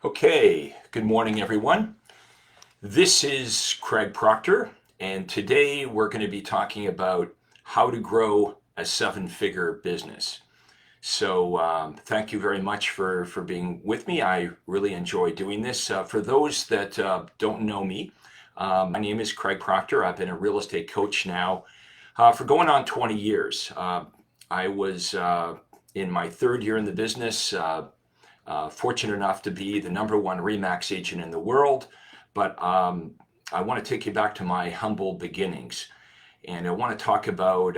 Okay, good morning, everyone. This is Craig Proctor, and today we're going to be talking about how to grow a seven-figure business. Thank you very much for being with me. I really enjoy doing this. For those that don't know me, my name is Craig Proctor. I've been a real estate coach now for going on 20 years. I was in my third year in the business. Fortunate enough to be the #1 RE/MAX agent in the world, but I want to take you back to my humble beginnings, and I want to talk about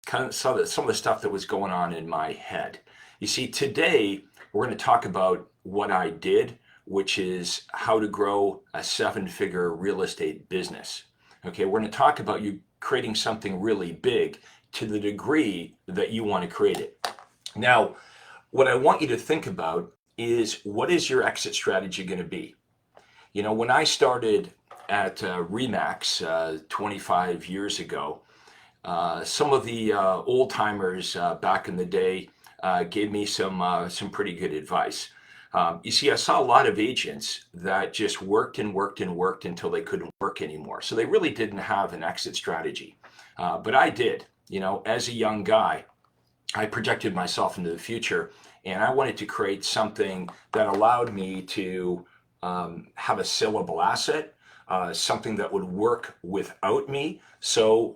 kind of some of the stuff that was going on in my head. You see, today we're going to talk about what I did, which is how to grow a seven-figure real estate business. Okay, we're going to talk about you creating something really big to the degree that you want to create it. Now, what I want you to think about is, what is your exit strategy going to be? You know, when I started at RE/MAX 25 years ago, some of the old timers back in the day gave me some pretty good advice. You see, I saw a lot of agents that just worked and worked and worked until they couldn't work anymore. So they really didn't have an exit strategy. But I did. You know, as a young guy, I projected myself into the future, and I wanted to create something that allowed me to have a saleable asset, something that would work without me. So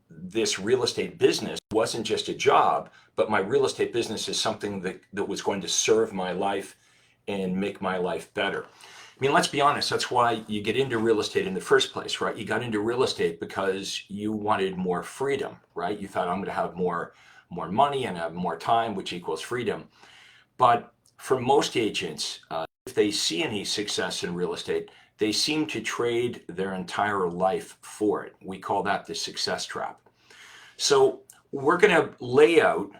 this real estate business wasn't just a job, but my real estate business is something that was going to serve my life and make my life better. I mean, let's be honest, that's why you get into real estate in the first place, right? You got into real estate because you wanted more freedom, right? You thought, I'm going to have more money and have more time, which equals freedom. But for most agents, if they see any success in real estate, they seem to trade their entire life for it. We call that the success trap. So we're going to lay out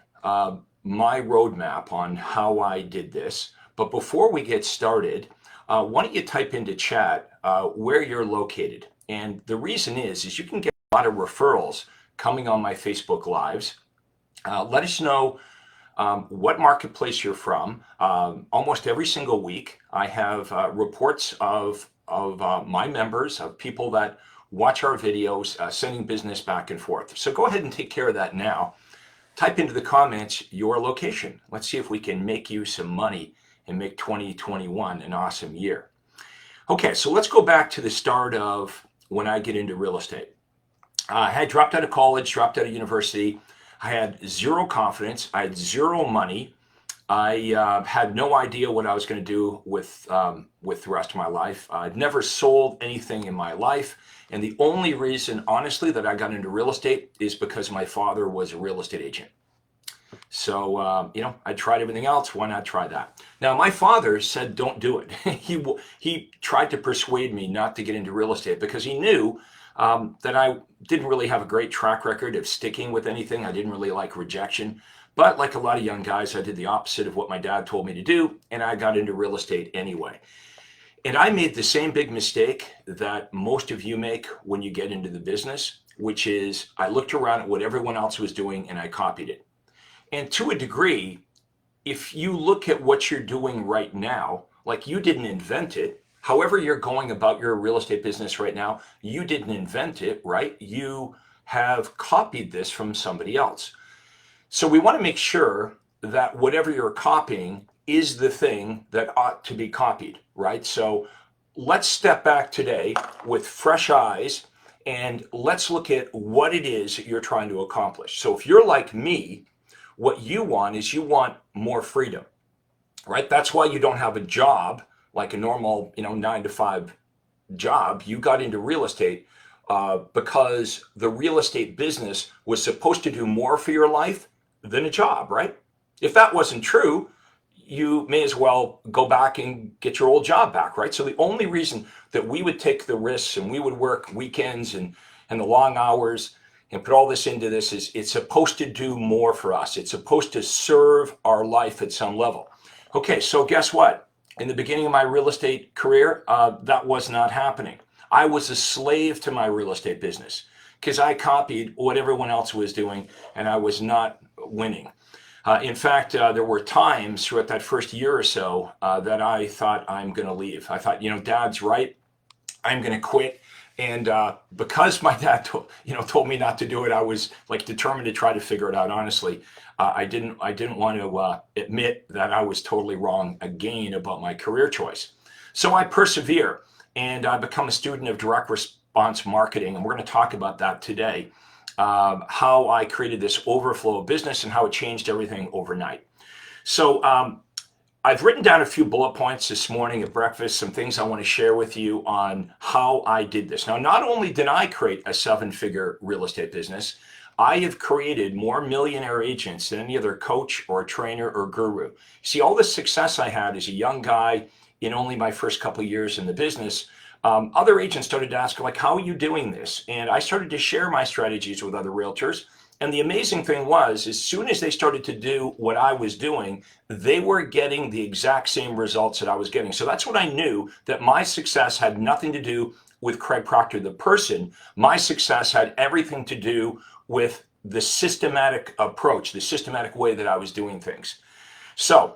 my roadmap on how I did this. But before we get started, why don't you type into chat where you're located? And the reason is you can get a lot of referrals coming on my Facebook Lives. Let us know what marketplace you're from. Almost every single week, I have reports of my members, of people that watch our videos, sending business back and forth. So go ahead and take care of that now. Type into the comments your location. Let's see if we can make you some money and make 2021 an awesome year. Okay, so let's go back to the start of when I get into real estate. I had dropped out of college, dropped out of university. I had zero confidence. I had zero money. I had no idea what I was going to do with the rest of my life. I'd never sold anything in my life. And the only reason, honestly, that I got into real estate is because my father was a real estate agent. So, you know, I tried everything else. Why not try that? Now, my father said, don't do it. He tried to persuade me not to get into real estate because he knew that I didn't really have a great track record of sticking with anything. I didn't really like rejection. But like a lot of young guys, I did the opposite of what my dad told me to do, and I got into real estate anyway. And I made the same big mistake that most of you make when you get into the business, which is I looked around at what everyone else was doing and I copied it. And to a degree, if you look at what you're doing right now, like, you didn't invent it. However you're going about your real estate business right now, you didn't invent it, right? You have copied this from somebody else. So we want to make sure that whatever you're copying is the thing that ought to be copied, right? So let's step back today with fresh eyes and let's look at what it is that you're trying to accomplish. So if you're like me, what you want is you want more freedom, right? That's why you don't have a job like a normal, 9-to-5 job. You got into real estate because the real estate business was supposed to do more for your life than a job, right? If that wasn't true, you may as well go back and get your old job back, right? So the only reason that we would take the risks and we would work weekends and the long hours and put all this into this is it's supposed to do more for us. It's supposed to serve our life at some level. Okay, so guess what? In the beginning of my real estate career, that was not happening. I was a slave to my real estate business because I copied what everyone else was doing and I was not winning. In fact, there were times throughout that first year or so that I thought, I'm going to leave. I thought, Dad's right. I'm going to quit. And because my dad told me not to do it, I was like determined to try to figure it out. Honestly, I didn't want to admit that I was totally wrong again about my career choice. So I persevere, and I become a student of direct response marketing, and we're going to talk about that today. How I created this overflow of business and how it changed everything overnight. So I've written down a few bullet points this morning at breakfast, some things I want to share with you on how I did this. Now, not only did I create a 7-figure real estate business, I have created more millionaire agents than any other coach or trainer or guru. See, all the success I had as a young guy in only my first couple of years in the business, other agents started to ask, like, how are you doing this? And I started to share my strategies with other realtors. And the amazing thing was, as soon as they started to do what I was doing, they were getting the exact same results that I was getting. So that's when I knew that my success had nothing to do with Craig Proctor, the person. My success had everything to do with the systematic approach, the systematic way that I was doing things. So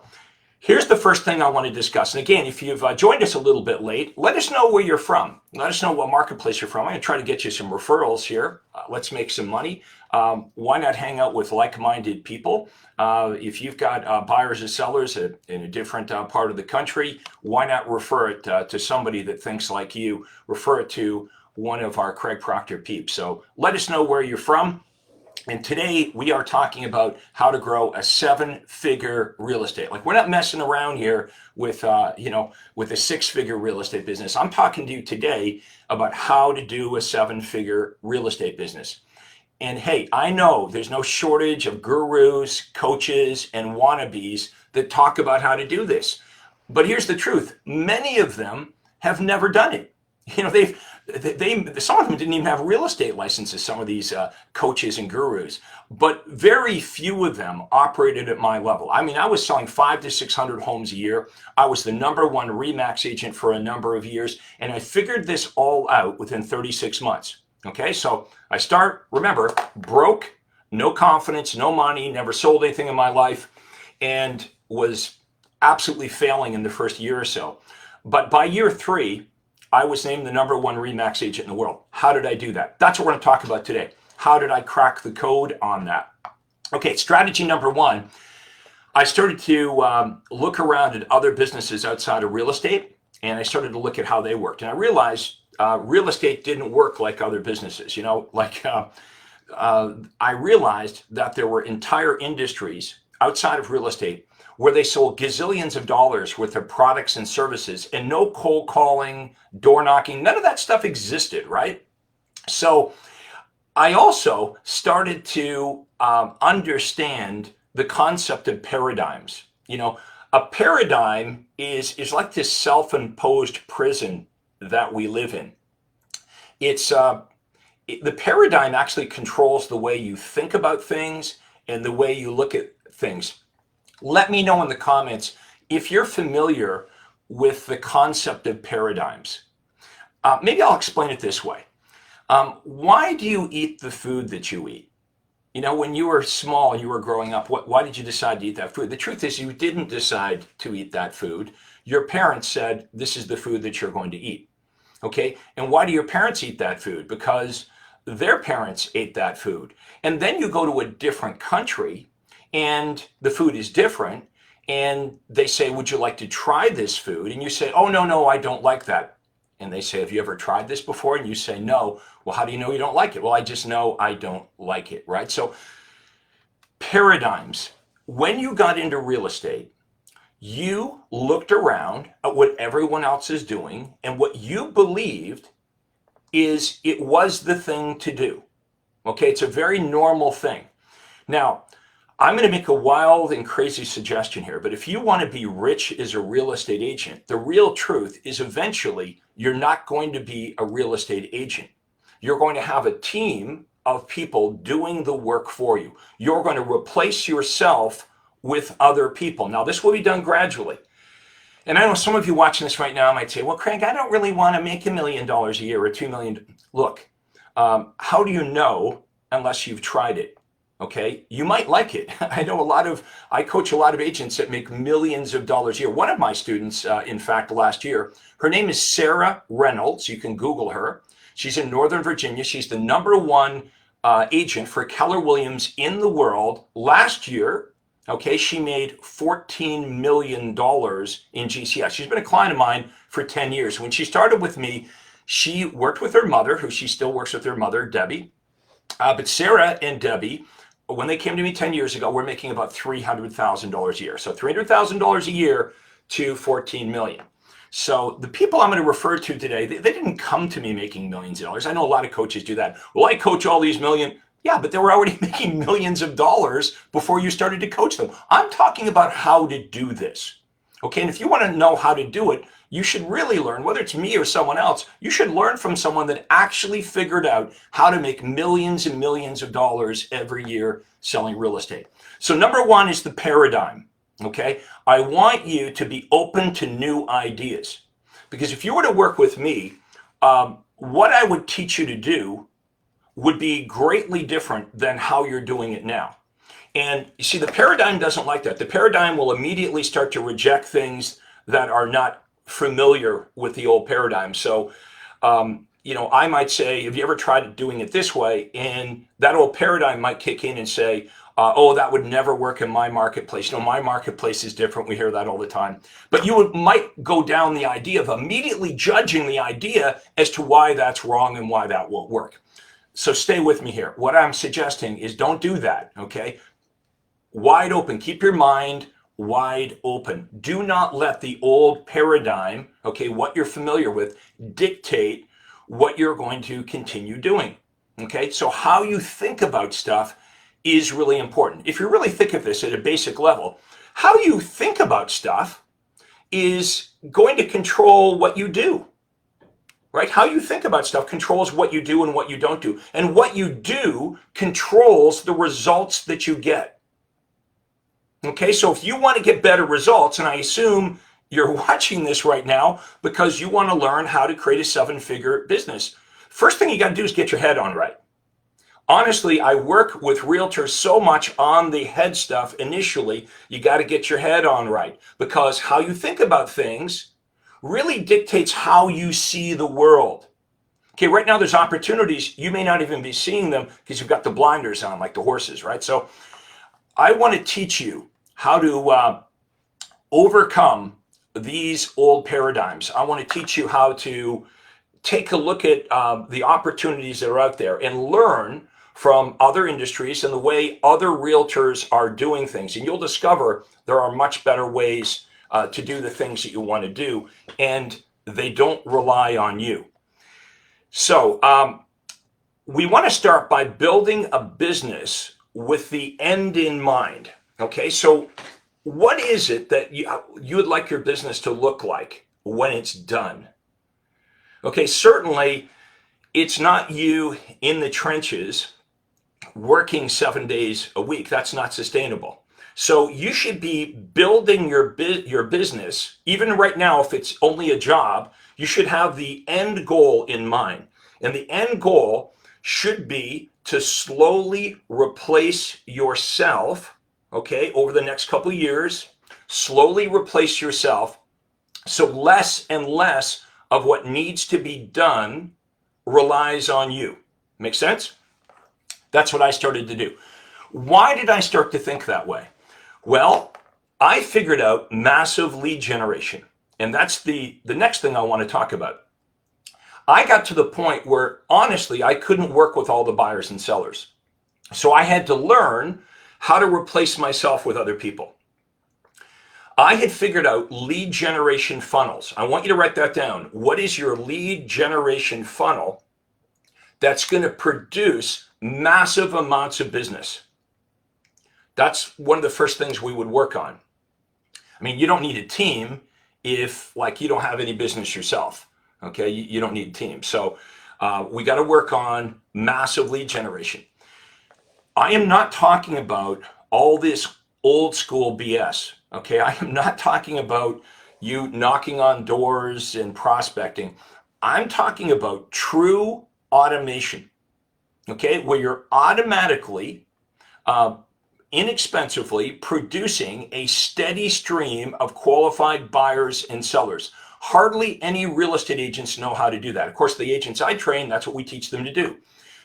here's the first thing I want to discuss. And again, if you've joined us a little bit late, let us know where you're from. Let us know what marketplace you're from. I'm going to try to get you some referrals here. Let's make some money. Why not hang out with like-minded people? If you've got buyers and sellers in a different part of the country, why not refer it to somebody that thinks like you? Refer it to one of our Craig Proctor peeps. So let us know where you're from. And today we are talking about how to grow a 7-figure real estate. Like, we're not messing around here with, with a 6-figure real estate business. I'm talking to you today about how to do a 7-figure real estate business. And hey, I know there's no shortage of gurus, coaches, and wannabes that talk about how to do this. But here's the truth. Many of them have never done it. Some of them didn't even have real estate licenses, some of these coaches and gurus, but very few of them operated at my level. I mean, I was selling 500 to 600 homes a year. I was the #1 RE/MAX agent for a number of years, and I figured this all out within 36 months. Okay, so I start, remember, broke, no confidence, no money, never sold anything in my life, and was absolutely failing in the first year or so. But by year 3, I was named the #1 RE/MAX agent in the world. How did I do that? That's what we're going to talk about today. How did I crack the code on that? Okay, strategy number 1, I started to look around at other businesses outside of real estate, and I started to look at how they worked. And I realized real estate didn't work like other businesses. I realized that there were entire industries outside of real estate where they sold gazillions of dollars worth of products and services, and no cold calling, door knocking, none of that stuff existed, right? So I also started to understand the concept of paradigms. A paradigm is like this self-imposed prison that we live in. The paradigm actually controls the way you think about things and the way you look at things. Let me know in the comments if you're familiar with the concept of paradigms. Maybe I'll explain it this way. Why do you eat the food that you eat? When you were small and you were growing up, why did you decide to eat that food? The truth is, you didn't decide to eat that food. Your parents said, this is the food that you're going to eat. Okay? And why do your parents eat that food? Because their parents ate that food. And then you go to a different country and the food is different, and they say, would you like to try this food? And you say, oh, no, I don't like that. And they say, have you ever tried this before? And you say, no. Well, how do you know you don't like it? Well, I just know I don't like it, right? So paradigms. When you got into real estate, you looked around at what everyone else is doing, and what you believed is it was the thing to do. Okay, it's a very normal thing. Now, I'm going to make a wild and crazy suggestion here, but if you want to be rich as a real estate agent, the real truth is eventually you're not going to be a real estate agent. You're going to have a team of people doing the work for you. You're going to replace yourself with other people. Now, this will be done gradually. And I know some of you watching this right now might say, well, Craig, I don't really want to make $1 million a year or $2 million. Look, how do you know unless you've tried it? Okay, you might like it. I coach a lot of agents that make millions of dollars a year. One of my students, in fact, last year, her name is Sarah Reynolds. You can Google her. She's in Northern Virginia. She's the number one agent for Keller Williams in the world. Last year, okay, she made $14 million in GCS. She's been a client of mine for 10 years. When she started with me, she worked with her mother, who she still works with her mother, Debbie. But Sarah and Debbie, when they came to me 10 years ago, we're making about $300,000 a year. So $300,000 a year to $14 million. So the people I'm going to refer to today, they didn't come to me making millions of dollars. I know a lot of coaches do that. Well, I coach all these million. Yeah, but they were already making millions of dollars before you started to coach them. I'm talking about how to do this. Okay, and if you want to know how to do it, you should really learn, whether it's me or someone else, you should learn from someone that actually figured out how to make millions and millions of dollars every year selling real estate. So number one is the paradigm. Okay, I want you to be open to new ideas, because if you were to work with me, what I would teach you to do would be greatly different than how you're doing it now. And you see, the paradigm doesn't like that. The paradigm will immediately start to reject things that are not familiar with the old paradigm. So, I might say, have you ever tried doing it this way? And that old paradigm might kick in and say, oh, that would never work in my marketplace. No, my marketplace is different. We hear that all the time. But might go down the idea of immediately judging the idea as to why that's wrong and why that won't work. So stay with me here. What I'm suggesting is don't do that, okay? Wide open. Keep your mind wide open. Do not let the old paradigm, okay, what you're familiar with, dictate what you're going to continue doing, okay? So how you think about stuff is really important. If you really think of this at a basic level, how you think about stuff is going to control what you do, right? How you think about stuff controls what you do and what you don't do. And what you do controls the results that you get. Okay, so if you want to get better results, and I assume you're watching this right now because you want to learn how to create a seven-figure business, first thing you got to do is get your head on right. Honestly, I work with realtors so much on the head stuff initially. You got to get your head on right, because how you think about things really dictates how you see the world. Okay, right now there's opportunities. You may not even be seeing them because you've got the blinders on like the horses, right? So I want to teach you how to overcome these old paradigms. I want to teach you how to take a look at the opportunities that are out there and learn from other industries and the way other realtors are doing things. And you'll discover there are much better ways to do the things that you want to do, and they don't rely on you. So we want to start by building a business with the end in mind. Okay, so what is it that you would like your business to look like when it's done? Okay, certainly it's not you in the trenches working 7 days a week. That's not sustainable. So you should be building your business, even right now, if it's only a job, you should have the end goal in mind. And the end goal should be to slowly replace yourself, okay, over the next couple of years, slowly replace yourself, so less and less of what needs to be done relies on you. Make sense? That's what I started to do. Why did I start to think that way? Well, I figured out massive lead generation, and that's the next thing I want to talk about. I got to the point where, honestly, I couldn't work with all the buyers and sellers. So I had to learn how to replace myself with other people. I had figured out lead generation funnels. I want you to write that down. What is your lead generation funnel that's going to produce massive amounts of business? That's one of the first things we would work on. I mean, you don't need a team if, like, you don't have any business yourself. Okay, you don't need a team. So we got to work on massive lead generation. I am not talking about all this old school BS. Okay, I am not talking about you knocking on doors and prospecting. I'm talking about true automation. Okay, where you're automatically uh, inexpensively producing a steady stream of qualified buyers and sellers. Hardly any real estate agents know how to do that. Of course, the agents I train, that's what we teach them to do.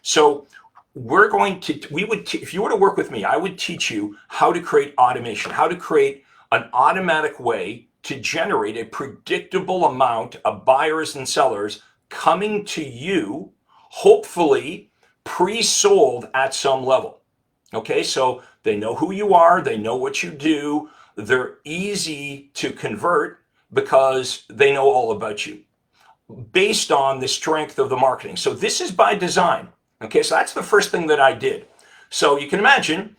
So if you were to work with me, I would teach you how to create automation, how to create an automatic way to generate a predictable amount of buyers and sellers coming to you, hopefully pre-sold at some level. Okay, so they know who you are, they know what you do, they're easy to convert because they know all about you based on the strength of the marketing. So this is by design. Okay, so that's the first thing that I did. So you can imagine,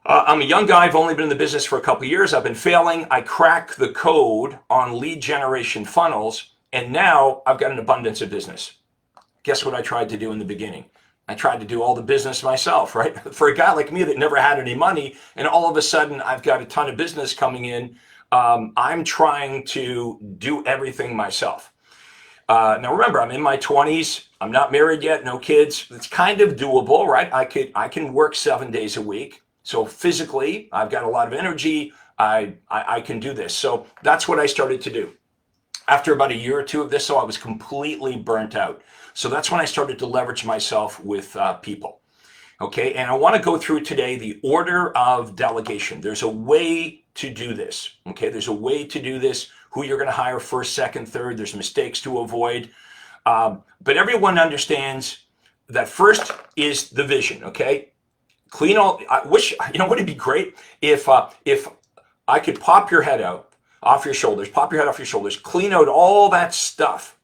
I'm a young guy, I've only been in the business for a couple of years, I've been failing, I cracked the code on lead generation funnels, and now I've got an abundance of business. Guess what I tried to do in the beginning? I tried to do all the business myself, right? For a guy like me that never had any money, and all of a sudden I've got a ton of business coming in, I'm trying to do everything myself. Now remember, I'm in my 20s. I'm not married yet, no kids. It's kind of doable, right? I can work 7 days a week. So physically, I've got a lot of energy. I can do this. So that's what I started to do. After about a year or two of this, so I was completely burnt out. So that's when I started to leverage myself with people. Okay, and I want to go through today the order of delegation. There's a way to do this. Okay, there's a way to do this. Who you're going to hire first, second, third. There's mistakes to avoid. But everyone understands that first is the vision. Okay, clean all. I wish, wouldn't it be great if I could pop your head out off your shoulders, pop your head off your shoulders, clean out all that stuff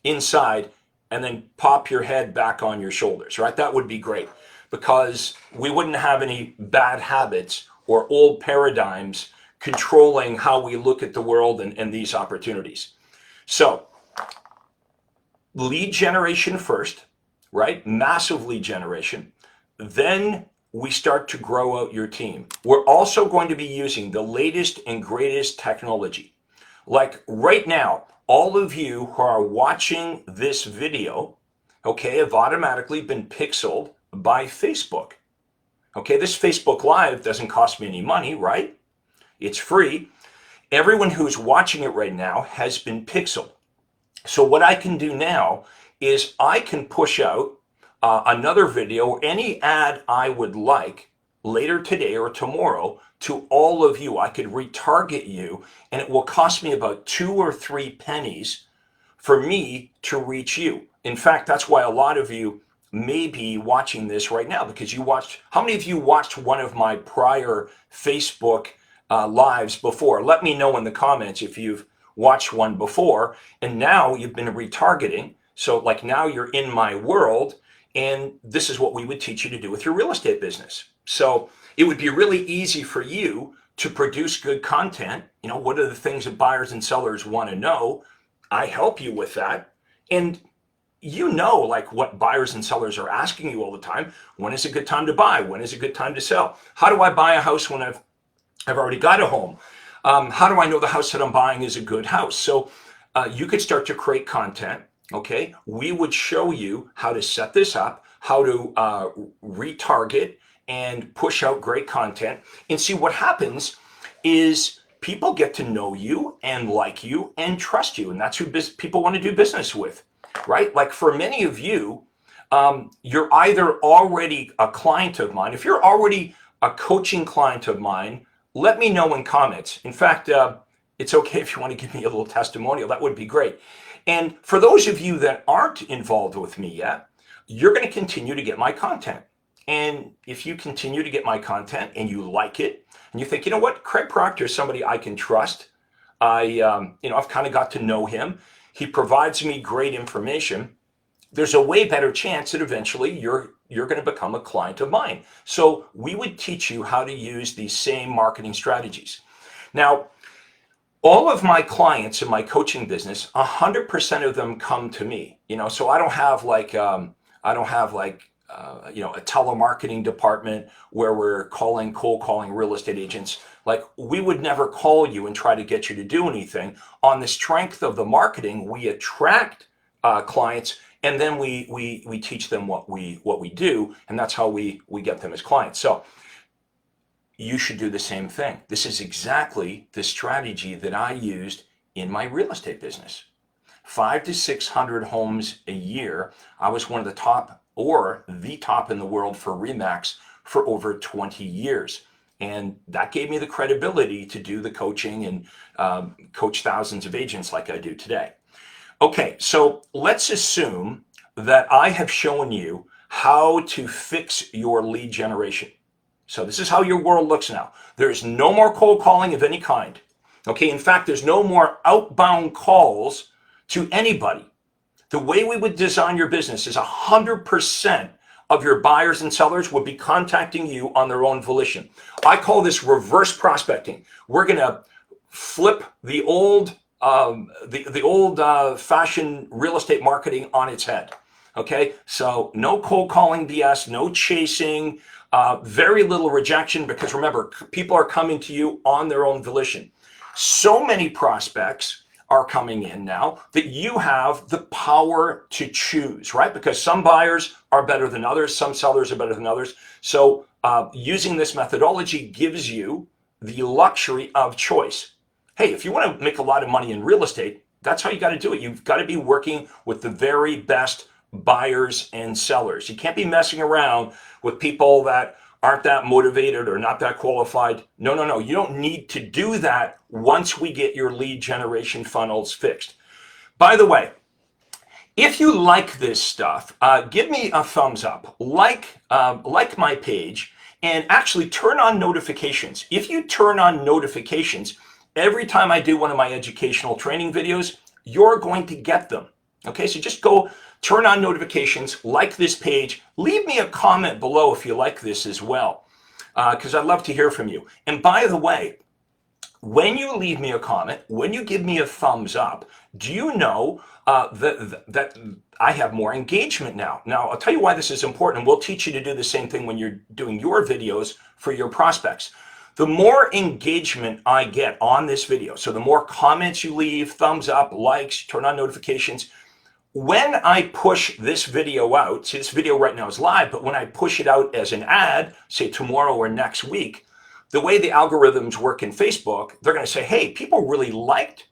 inside, and then pop your head back on your shoulders, right? That would be great because we wouldn't have any bad habits or old paradigms controlling how we look at the world and these opportunities. So lead generation first, right? Massive lead generation. Then we start to grow out your team. We're also going to be using the latest and greatest technology. Like right now, all of you who are watching this video, okay, have automatically been pixeled by Facebook. Okay, this Facebook Live doesn't cost me any money, right? It's free. Everyone who's watching it right now has been pixeled. So what I can do now is I can push out another video or any ad I would like later today or tomorrow to all of you. I could retarget you, and it will cost me about 2 or 3 pennies for me to reach you. In fact, that's why a lot of you may be watching this right now because you watched. How many of you watched one of my prior Facebook lives before? Let me know in the comments if you've watched one before and now you've been retargeting. So like now you're in my world, and this is what we would teach you to do with your real estate business. So it would be really easy for you to produce good content. What are the things that buyers and sellers want to know? I help you with that. And like what buyers and sellers are asking you all the time. When is a good time to buy? When is a good time to sell? How do I buy a house when I've already got a home? How do I know the house that I'm buying is a good house? So you could start to create content. Okay, we would show you how to set this up, how to retarget and push out great content, and see what happens is people get to know you and like you and trust you, and that's who people want to do business with, right? Like for many of you, you're either already a client of mine. If you're already a coaching client of mine, let me know in comments. In fact, it's okay if you want to give me a little testimonial. That would be great. And for those of you that aren't involved with me yet, you're going to continue to get my content. And if you continue to get my content and you like it, and you think, you know what, Craig Proctor is somebody I can trust. I've kind of got to know him. He provides me great information. There's a way better chance that eventually you're going to become a client of mine. So we would teach you how to use these same marketing strategies. Now, all of my clients in my coaching business, 100% of them come to me. So I don't have a telemarketing department where we're cold calling real estate agents. Like we would never call you and try to get you to do anything. On the strength of the marketing, we attract clients, and then we teach them what we do, and that's how we get them as clients. So you should do the same thing. This is exactly the strategy that I used in my real estate business. 500 to 600 homes a year. I was one of the top, or the top in the world for Remax for over 20 years. And that gave me the credibility to do the coaching and coach thousands of agents like I do today. Okay, so let's assume that I have shown you how to fix your lead generation. So this is how your world looks now. There's no more cold calling of any kind. Okay, in fact, there's no more outbound calls to anybody. The way we would design your business is 100% of your buyers and sellers would be contacting you on their own volition. I call this reverse prospecting. We're going to flip the old fashioned real estate marketing on its head. Okay, so no cold calling BS, no chasing, very little rejection, because remember, people are coming to you on their own volition. So many prospects are coming in now that you have the power to choose, right? Because some buyers are better than others, some sellers are better than others. So using this methodology gives you the luxury of choice. Hey, if you want to make a lot of money in real estate, that's how you got to do it. You've got to be working with the very best buyers and sellers. You can't be messing around with people that aren't that motivated or not that qualified. No. You don't need to do that once we get your lead generation funnels fixed. By the way, if you like this stuff, give me a thumbs up, like my page, and actually turn on notifications. If you turn on notifications, every time I do one of my educational training videos, you're going to get them. Okay, so just go turn on notifications, like this page, leave me a comment below if you like this as well, because I'd love to hear from you. And by the way, when you leave me a comment, when you give me a thumbs up, do you know that I have more engagement now? Now, I'll tell you why this is important, and we'll teach you to do the same thing when you're doing your videos for your prospects. The more engagement I get on this video, so the more comments you leave, thumbs up, likes, turn on notifications, when I push this video out, see, this video right now is live, but when I push it out as an ad, say tomorrow or next week, the way the algorithms work in Facebook, they're going to say, hey, people really liked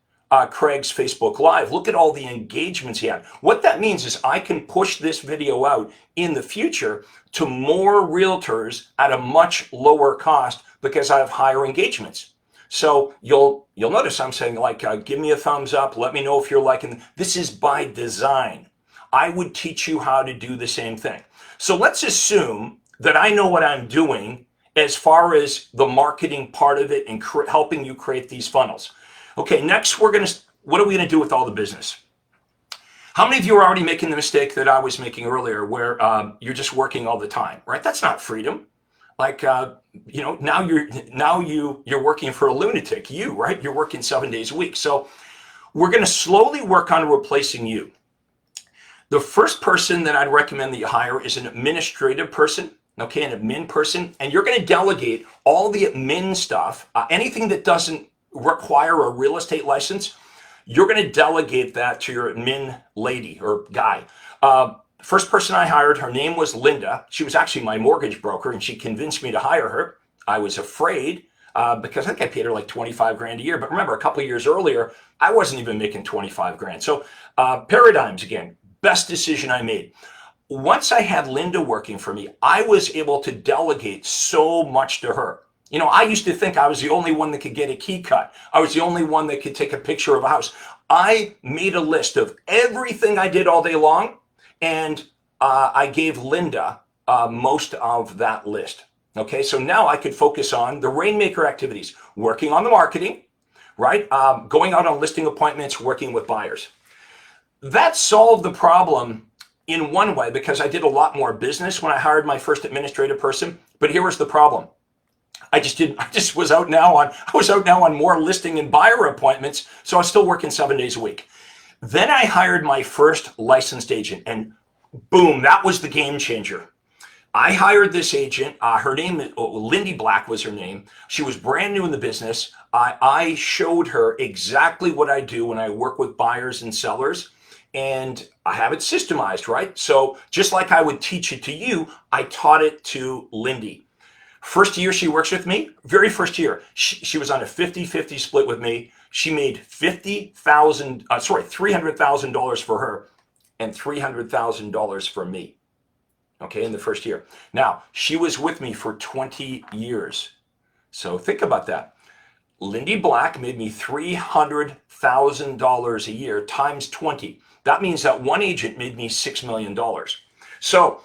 Craig's Facebook Live. Look at all the engagements he had. What that means is I can push this video out in the future to more realtors at a much lower cost because I have higher engagements. So you'll notice I'm saying, like, give me a thumbs up. Let me know if you're liking. This is by design. I would teach you how to do the same thing. So let's assume that I know what I'm doing as far as the marketing part of it and helping you create these funnels. Okay, next what are we going to do with all the business? How many of you are already making the mistake that I was making earlier, where you're just working all the time, right? That's not freedom. Like, now you're working for a lunatic, right? You're working 7 days a week. So we're going to slowly work on replacing you. The first person that I'd recommend that you hire is an administrative person, okay, an admin person, and you're going to delegate all the admin stuff, anything that doesn't require a real estate license. You're going to delegate that to your admin lady or guy. First person I hired, her name was Linda. She was actually my mortgage broker, and she convinced me to hire her. I was afraid because I think I paid her like 25 grand a year. But remember, a couple of years earlier, I wasn't even making 25 grand. So paradigms again, best decision I made. Once I had Linda working for me, I was able to delegate so much to her. You know, I used to think I was the only one that could get a key cut. I was the only one that could take a picture of a house. I made a list of everything I did all day long, and I gave Linda most of that list. Okay, so now I could focus on the rainmaker activities, working on the marketing, right? Going out on listing appointments, working with buyers. That solved the problem in one way because I did a lot more business when I hired my first administrative person. But here was the problem. I was out now on more listing and buyer appointments, so I was still working 7 days a week. Then I hired my first licensed agent, and boom, that was the game changer. I hired this agent. Her name, Lindy Black was her name. She was brand new in the business. I showed her exactly what I do when I work with buyers and sellers, and I have it systemized, right? So just like I would teach it to you, I taught it to Lindy. First year she works with me, very first year, she was on a 50-50 split with me. She made $300,000 for her and $300,000 for me, okay, in the first year. Now, she was with me for 20 years. So think about that. Lindy Black made me $300,000 a year times 20. That means that one agent made me $6 million. So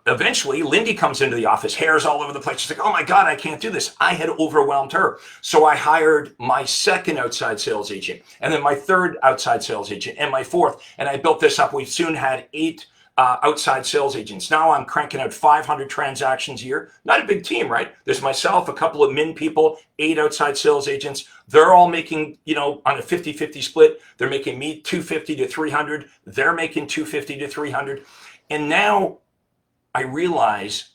eventually, Lindy comes into the office, hairs all over the place. She's like, oh my God, I can't do this. I had overwhelmed her. So I hired my second outside sales agent, and then my third outside sales agent, and my fourth. And I built this up. We soon had 8 outside sales agents. Now I'm cranking out 500 transactions a year. Not a big team, right? There's myself, a couple of min people, 8 outside sales agents. They're all making, on a 50-50 split. They're making me 250 to 300. They're making 250 to 300. And now I realize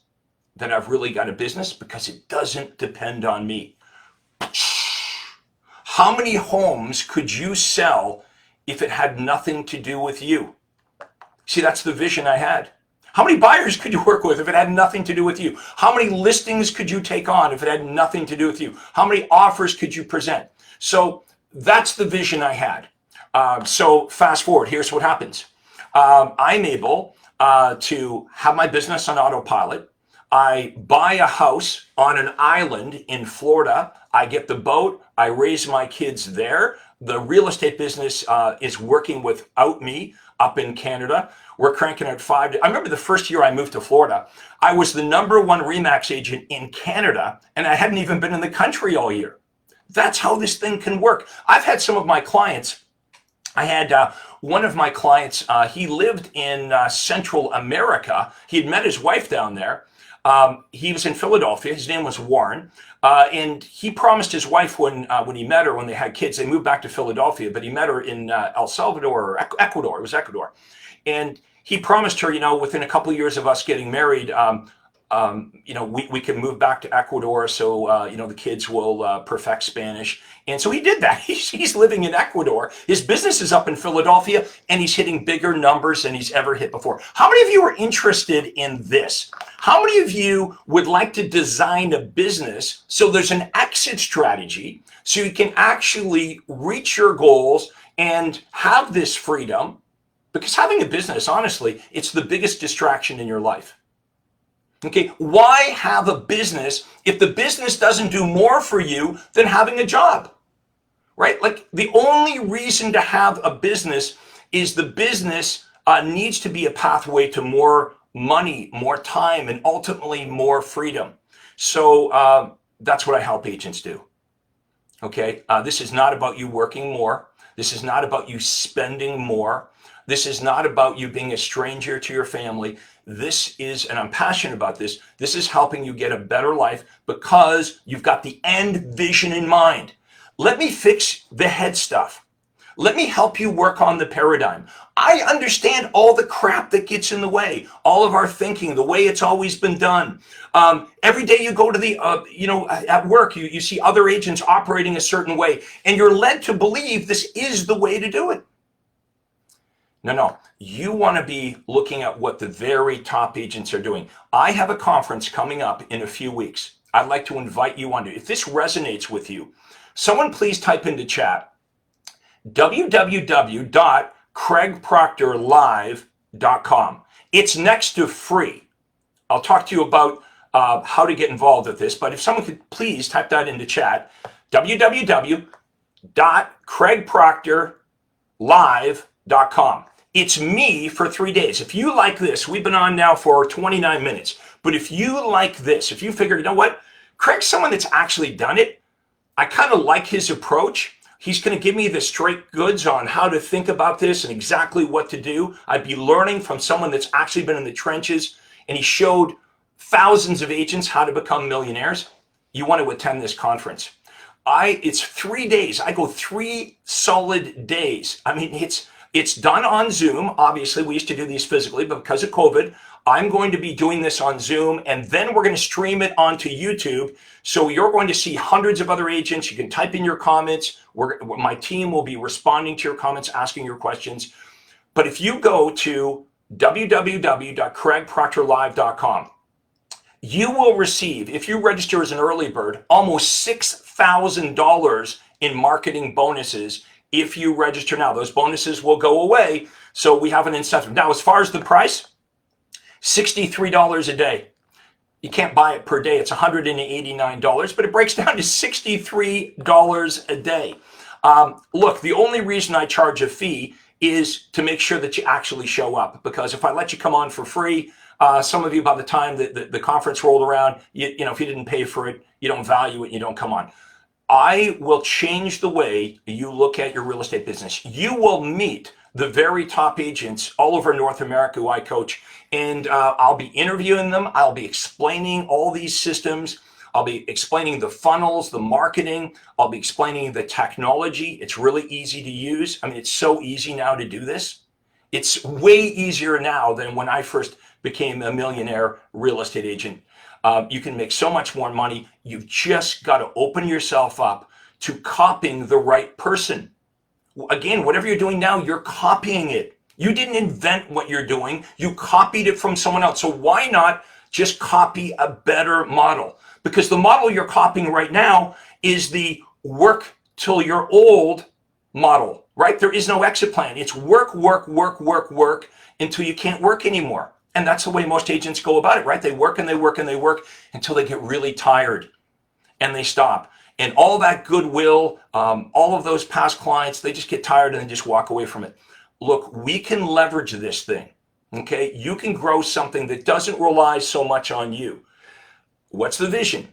that I've really got a business because it doesn't depend on me. How many homes could you sell if it had nothing to do with you? See, that's the vision I had. How many buyers could you work with if it had nothing to do with you? How many listings could you take on if it had nothing to do with you? How many offers could you present? So that's the vision I had. So fast forward, here's what happens. I'm able to have my business on autopilot. I buy a house on an island in Florida. I get the boat. I raise my kids there. The real estate business is working without me up in Canada. We're cranking out 5. I remember the first year I moved to Florida, I was the #1 RE/MAX agent in Canada, and I hadn't even been in the country all year. That's how this thing can work. I've had some of my clients. I had one of my clients, he lived in Central America. He had met his wife down there. He was in Philadelphia. His name was Warren. And he promised his wife when he met her, when they had kids, they moved back to Philadelphia, but he met her in El Salvador or Ecuador. It was Ecuador. And he promised her, within a couple of years of us getting married, we can move back to Ecuador so, the kids will perfect Spanish. And so he did that. He's living in Ecuador. His business is up in Philadelphia, and he's hitting bigger numbers than he's ever hit before. How many of you are interested in this? How many of you would like to design a business so there's an exit strategy so you can actually reach your goals and have this freedom? Because having a business, honestly, it's the biggest distraction in your life. Okay, why have a business if the business doesn't do more for you than having a job? Right? Like, the only reason to have a business is the business needs to be a pathway to more money, more time, and ultimately more freedom. So that's what I help agents do. Okay, this is not about you working more. This is not about you spending more. This is not about you being a stranger to your family. This is, and I'm passionate about this, this is helping you get a better life because you've got the end vision in mind. Let me fix the head stuff. Let me help you work on the paradigm. I understand all the crap that gets in the way, all of our thinking, the way it's always been done. Every day you go to the, at work, you see other agents operating a certain way, and you're led to believe this is the way to do it. No, you want to be looking at what the very top agents are doing. I have a conference coming up in a few weeks. I'd like to invite you on to. If this resonates with you, someone please type into chat www.craigproctorlive.com. It's next to free. I'll talk to you about how to get involved with this, but if someone could please type that into chat, www.craigproctorlive.com. It's me for 3 days. If you like this, we've been on now for 29 minutes, but if you like this, if you figure, you know what, Craig's someone that's actually done it, I kind of like his approach. He's going to give me the straight goods on how to think about this and exactly what to do. I'd be learning from someone that's actually been in the trenches, and he showed thousands of agents how to become millionaires. You want to attend this conference. It's 3 days. I go 3 solid days. I mean, it's done on Zoom. Obviously, we used to do these physically, but because of COVID, I'm going to be doing this on Zoom, and then we're going to stream it onto YouTube. So you're going to see hundreds of other agents. You can type in your comments. My team will be responding to your comments, asking your questions. But if you go to www.craigproctorlive.com, you will receive, if you register as an early bird, almost $6,000 in marketing bonuses if you register now. Those bonuses will go away, so we have an incentive. Now, as far as the price, $63 a day. You can't buy it per day. It's $189, but it breaks down to $63 a day. Look, the only reason I charge a fee is to make sure that you actually show up, because if I let you come on for free, some of you, by the time the conference rolled around, you know, if you didn't pay for it, you don't value it, you don't come on. I will change the way you look at your real estate business. You will meet the very top agents all over North America who I coach, and I'll be interviewing them. I'll be explaining all these systems. I'll be explaining the funnels, the marketing. I'll be explaining the technology. It's really easy to use. I mean, it's so easy now to do this. It's way easier now than when I first became a millionaire real estate agent. You can make so much more money. You've just got to open yourself up to copying the right person. Again, whatever you're doing now, you're copying it. You didn't invent what you're doing. You copied it from someone else. So why not just copy a better model? Because the model you're copying right now is the work till you're old model, right? There is no exit plan. It's work, work, work, work, work until you can't work anymore. And that's the way most agents go about it, right? They work and they work and they work until they get really tired and they stop. And all that goodwill, all of those past clients, they just get tired and they just walk away from it. Look, we can leverage this thing, okay? You can grow something that doesn't rely so much on you. What's the vision?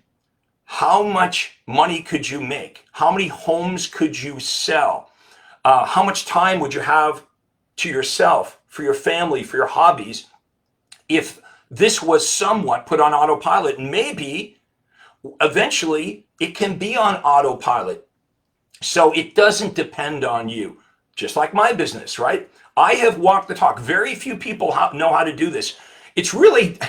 How much money could you make? How many homes could you sell? How much time would you have to yourself, for your family, for your hobbies, if this was somewhat put on autopilot? And maybe eventually it can be on autopilot, so it doesn't depend on you. Just like my business, right? I have walked the talk. Very few people know how to do this. It's really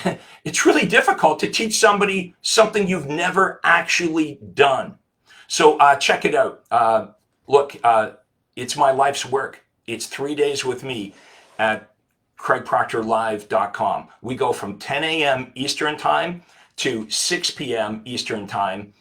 difficult to teach somebody something you've never actually done. So check it out. Look, it's my life's work. It's 3 days with me at craigproctorlive.com. We go from 10 a.m. Eastern time to 6 p.m. Eastern time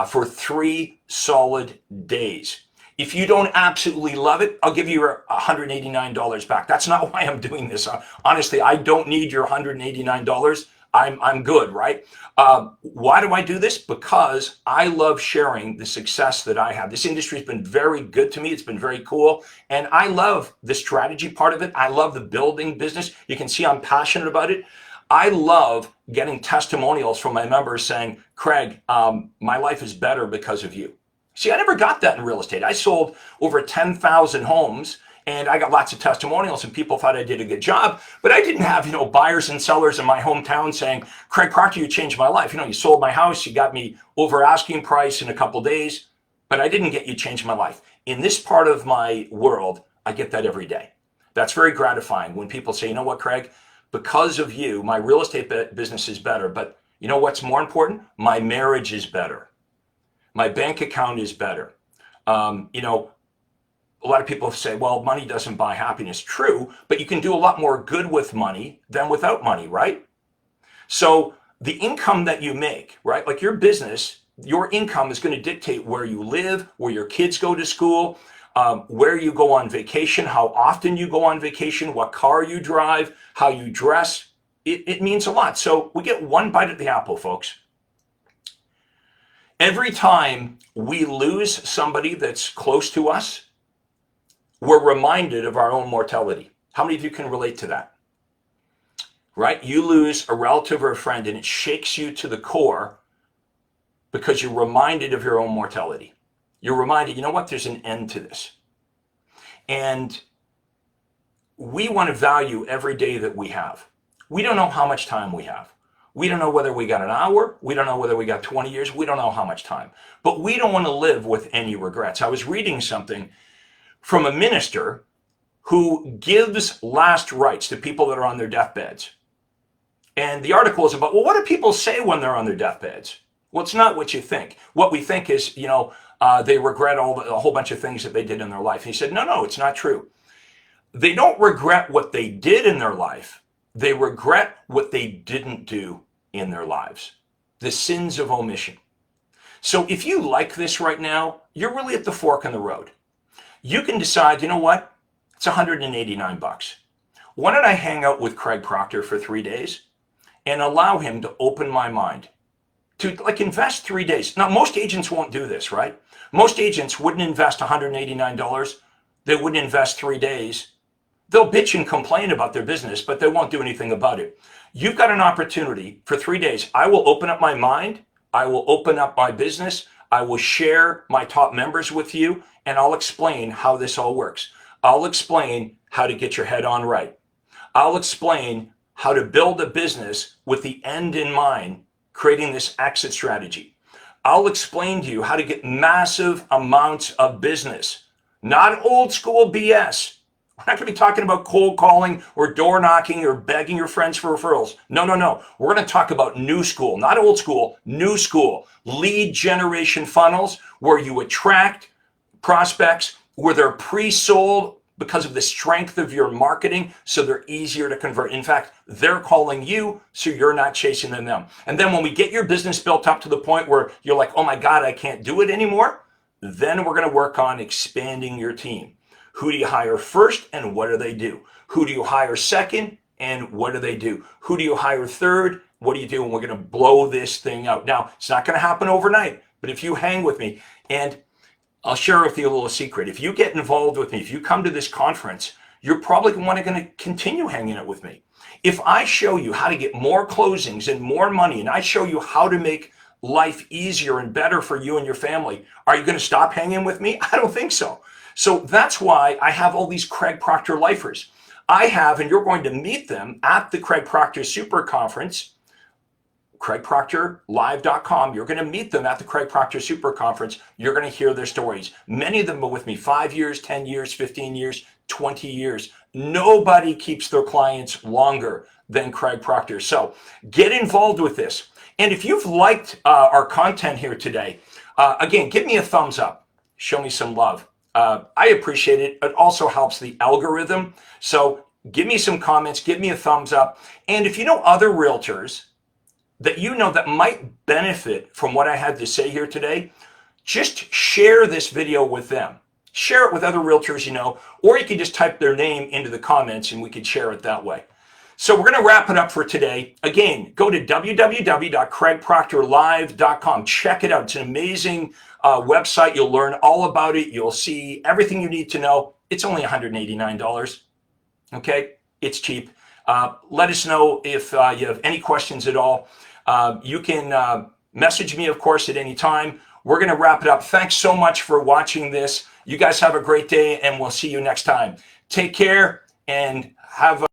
for 3 solid days. If you don't absolutely love it, I'll give you your $189 back. That's not why I'm doing this. Honestly, I don't need your $189. I'm good, right? Why do I do this? Because I love sharing the success that I have. This industry has been very good to me. It's been very cool. And I love the strategy part of it. I love the building business. You can see I'm passionate about it. I love getting testimonials from my members saying, Craig, my life is better because of you. See, I never got that in real estate. I sold over 10,000 homes and I got lots of testimonials and people thought I did a good job, but I didn't have, buyers and sellers in my hometown saying, Craig Proctor, you changed my life. You sold my house, you got me over asking price in a couple days, but I didn't get you changed my life. In this part of my world, I get that every day. That's very gratifying when people say, you know what, Craig, because of you, my real estate business is better, but you know what's more important? My marriage is better. My bank account is better. A lot of people say, well, money doesn't buy happiness. True, but you can do a lot more good with money than without money, right? So the income that you make, right? Like your business, your income is going to dictate where you live, where your kids go to school, where you go on vacation, how often you go on vacation, what car you drive, how you dress. It means a lot. So we get one bite at the apple, folks. Every time we lose somebody that's close to us, we're reminded of our own mortality. How many of you can relate to that? Right? You lose a relative or a friend and it shakes you to the core because you're reminded of your own mortality. You're reminded, you know what, there's an end to this. And we want to value every day that we have. We don't know how much time we have. We don't know whether we got an hour. We don't know whether we got 20 years. We don't know how much time. But we don't want to live with any regrets. I was reading something from a minister who gives last rites to people that are on their deathbeds. And the article is about, well, what do people say when they're on their deathbeds? Well, it's not what you think. What we think is, they regret a whole bunch of things that they did in their life. And he said, no, it's not true. They don't regret what they did in their life. They regret what they didn't do in their lives. The sins of omission. So if you like this right now, you're really at the fork in the road. You can decide, you know what? It's 189 bucks. Why don't I hang out with Craig Proctor for 3 days and allow him to open my mind to like invest 3 days. Now, most agents won't do this, right? Most agents wouldn't invest $189. They wouldn't invest 3 days. They'll bitch and complain about their business, but they won't do anything about it. You've got an opportunity for 3 days. I will open up my mind. I will open up my business. I will share my top members with you, and I'll explain how this all works. I'll explain how to get your head on right. I'll explain how to build a business with the end in mind, creating this exit strategy. I'll explain to you how to get massive amounts of business, not old school BS. We're not going to be talking about cold calling or door knocking or begging your friends for referrals. No, no, no. We're going to talk about new school, not old school, new school. Lead generation funnels where you attract prospects, where they're pre-sold because of the strength of your marketing, so they're easier to convert. In fact, they're calling you, so you're not chasing them. And then when we get your business built up to the point where you're like, oh my God, I can't do it anymore, then we're going to work on expanding your team. Who do you hire first and what do they do? Who do you hire second and what do they do? Who do you hire third? What do you do? And we're going to blow this thing out. Now, it's not going to happen overnight, but if you hang with me, and I'll share with you a little secret. If you get involved with me, if you come to this conference, you're probably going to continue hanging out with me. If I show you how to get more closings and more money, and I show you how to make life easier and better for you and your family, are you going to stop hanging with me? I don't think so. So that's why I have all these Craig Proctor lifers. I have, and you're going to meet them at the Craig Proctor Super Conference, CraigProctorLive.com. You're going to meet them at the Craig Proctor Super Conference. You're going to hear their stories. Many of them are with me 5 years, 10 years, 15 years, 20 years. Nobody keeps their clients longer than Craig Proctor. So get involved with this. And if you've liked our content here today, again, give me a thumbs up. Show me some love. I appreciate it. It also helps the algorithm. So give me some comments, give me a thumbs up. And if you know other realtors that you know that might benefit from what I had to say here today, just share this video with them. Share it with other realtors you know, or you can just type their name into the comments and we can share it that way. So we're going to wrap it up for today. Again, go to www.craigproctorlive.com. Check it out. It's an amazing website. You'll learn all about it. You'll see everything you need to know. It's only $189. Okay? It's cheap. Let us know if you have any questions at all. You can message me, of course, at any time. We're going to wrap it up. Thanks so much for watching this. You guys have a great day, and we'll see you next time. Take care and have a